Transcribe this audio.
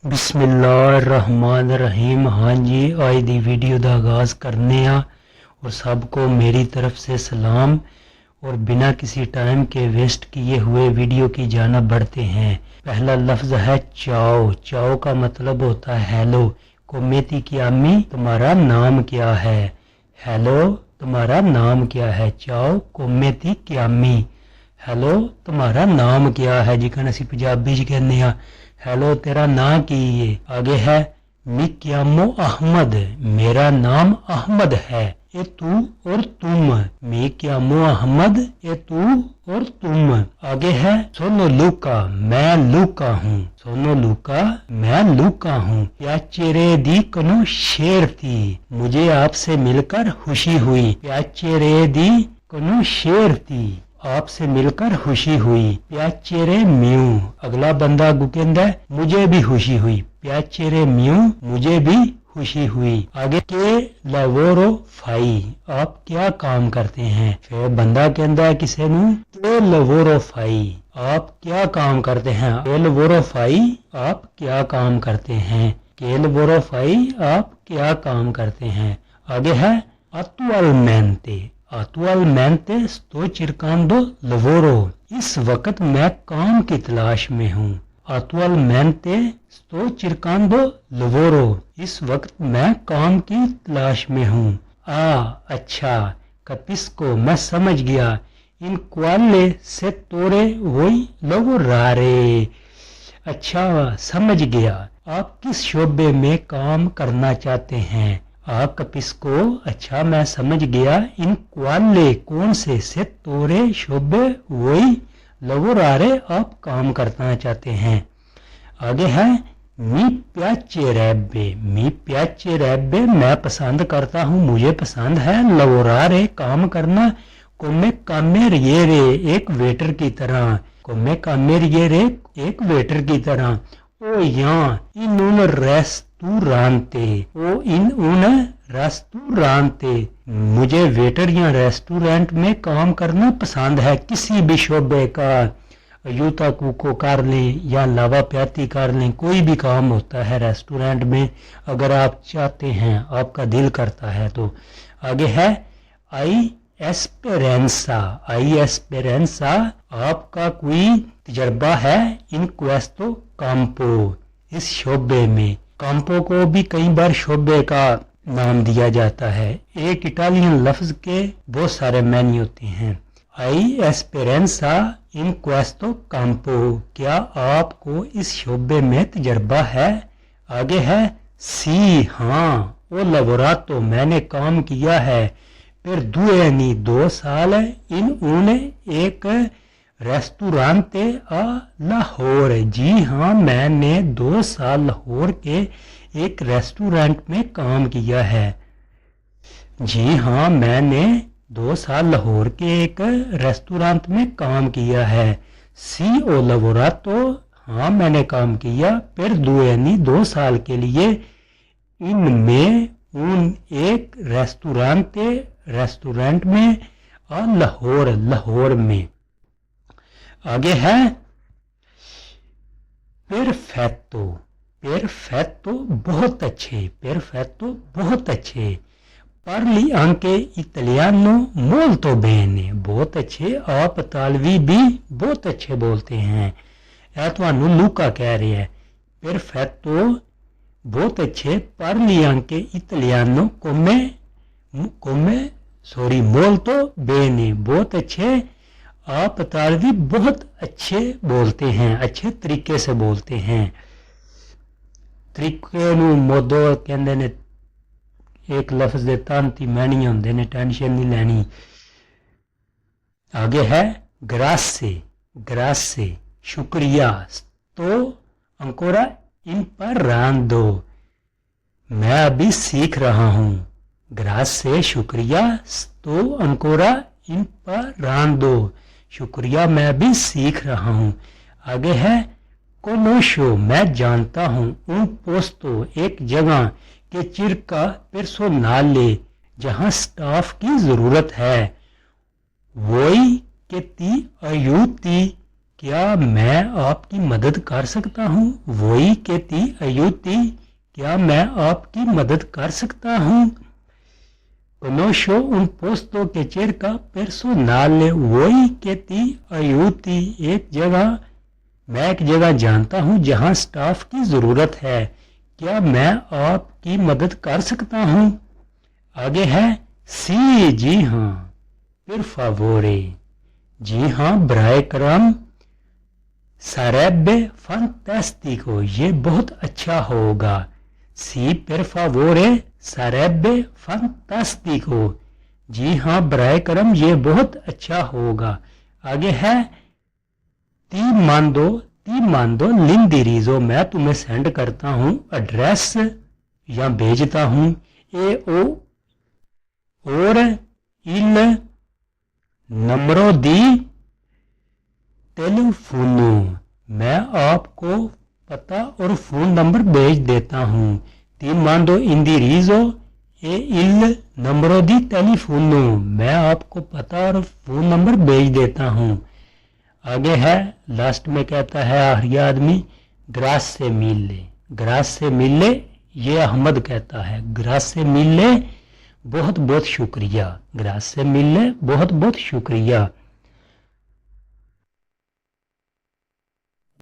बिस्मिल्लाहिर्रहमानिर्रहीम। हाँ जी, आज दी वीडियो का आगाज़ करने और सबको मेरी तरफ से सलाम। और बिना किसी टाइम के वेस्ट किए हुए वीडियो की जानिब बढ़ते हैं। पहला लफ्ज़ है चाओ। चाओ का मतलब होता है हेलो। कोमेती की अम्मी तुम्हारा नाम क्या है। हेलो तुम्हारा नाम क्या है। चाओ कोमेती की अम्मी। हेलो तुम्हारा नाम क्या है जिकन असी पंजाबी च कहने हेलो तेरा नाम की है। आगे है मी क्यामो अहमद, मेरा नाम अहमद है। ए तू और तुम। मी क्यामो अहमद, ए तू और तुम। आगे है सोनो लूका, मैं लूका हूँ। सोनो लूका, मैं लूका हूँ। प्याचेरे दी कनो शेर थी, मुझे आपसे मिलकर खुशी हुई। प्याचेरे दी कनो शेर थी, आपसे मिलकर खुशी हुई। प्याचेरे म्यू, अगला बंदा गुकेंदा मुझे भी खुशी हुई। प्याचेरे म्यू, मुझे भी खुशी हुई। आगे के लवोरो फाई, आप क्या काम करते हैं। फिर बंदा कहता है किसे नू के लवोरो फाई, आप क्या काम करते हैं। के लवोरो फाई, आप क्या काम करते हैं। के लवोरो फाई, आप क्या काम करते हैं। आगे है अतुअलमेंटे, अतुअलमेंटे sto cercando lavoro, इस वक्त मैं काम की तलाश में हूँ। अतुअलमेंटे sto cercando lavoro, इस वक्त मैं काम की तलाश में हूँ। अच्छा कपिस्को, मैं समझ गया। इन क्वाले से तोरे वही lavorare, अच्छा समझ गया। आप किस शोबे में काम करना चाहते हैं। कपिस्को, अच्छा मैं समझ गया। इन क्वाले, कौन से तोरे शोबे वही लवोरारे, आप काम करना चाहते हैं। आगे है मी प्याचे रैबे, मी प्याचे रैबे, मैं पसंद करता हूँ, मुझे पसंद है। लवोरारे, काम करना। कोमे कामेरियरे, एक वेटर की तरह। कोमे कामेरियरे, एक वेटर की तरह। ओ यहाँ इन उन रेस्टोरांते, ओ इन उन रेस्टोरांते, मुझे वेटर या रेस्टोरेंट में काम करना पसंद है। किसी भी शोबे का यूता कुको कर लें या लावा प्याती कर लें, कोई भी काम होता है रेस्टोरेंट में, अगर आप चाहते हैं, आपका दिल करता है तो। आगे है आई एस्पेरेंसा, आई एस्पेरेंसा, आपका कोई तजर्बा है। इन क्वेस्तो काम्पो, इस शोबे में। काम्पो को भी कई बार शोबे का नाम दिया जाता है। एक इटालियन लफ्ज के बहुत सारे मैनी होते हैं। आई एस्पेरेंसा इन क्वेस्तो काम्पो, क्या आपको इस शोबे में तजर्बा है। आगे है सी, हाँ। ओ लवोरातो, मैंने काम किया है। फिर दुएनी, 2 साल। इन उन्हें एक रेस्टोरेंटे लाहौर, जी हाँ मैंने 2 साल लाहौर के एक रेस्टोरेंट में काम किया है। जी हाँ मैंने 2 साल लाहौर के एक रेस्टोरेंट में काम किया है। सी ओ लवोरातो, हाँ मैंने काम किया। फिर दुएनी, 2 साल के लिए। इनमें उन एक रेस्टोरेंट में लाहौर, लाहौर में। आगे है परफेक्टो, परफेक्टो बहुत अच्छे, परफेक्टो बहुत अच्छे। पार्ली आंके इटालियानो मोल्तो बेने, बहुत अच्छे। आप इतालवी भी बहुत अच्छे बोलते हैं। यह तो लूका कह रहे हैं। परफेक्टो बहुत अच्छे। पार्ली आंके इटालियानो मोल्तो बेने, बहुत अच्छे। आप इतालवी बहुत अच्छे बोलते हैं, अच्छे तरीके से बोलते हैं। तरीके नू मोदो कहंदे ने, एक लफ्ज दे तांती मैनी होंदे ने, टेंशन नहीं लेनी। आगे है ग्रासे, ग्रासे शुक्रिया। तो अंकोरा इम्परांदो, मैं अभी सीख रहा हूँ। ग्रासे शुक्रिया, तो अंकोरा इम्परांदो, शुक्रिया मैं भी सीख रहा हूँ। आगे है कोनोशो, मैं जानता हूँ। उन पोस्तो, एक जगह के चिरका पर्सोनाले, जहाँ स्टाफ की जरूरत है। वही के ती अयूती, क्या मैं आपकी मदद कर सकता हूँ? Voi che ti aiuti? क्या मैं आपकी मदद कर सकता हूँ? Conosco un posto che cerca personale. Voi che ti aiuti? मैं एक जगह जानता हूँ जहाँ स्टाफ की ज़रूरत है। क्या मैं आपकी मदद कर सकता हूँ? आगे है सी, जी हाँ। per favore, जी हाँ, बराए करम। sarebbe fantastico, ये बहुत अच्छा होगा। सी per favore sarebbe fantastico, जी हाँ, बराए करम, ये बहुत अच्छा होगा। आगे है ती मांदो l'indirizzo, मैं तुम्हें सेंड करता हूँ एड्रेस या भेजता हूँ। ए ओ और il numero di टेलीफोनो, मैं आपको पता और फोन नंबर भेज देता हूँ। ती मांदो इंदिरिज़ो ए il numero di टेलीफोनो, मैं आपको पता और फोन नंबर भेज देता हूँ। आगे है लास्ट में कहता है आखिरी आदमी ग्रासे मिले, ये अहमद कहता है ग्रासे मिले बहुत बहुत शुक्रिया, ग्रासे मिले बहुत बहुत शुक्रिया।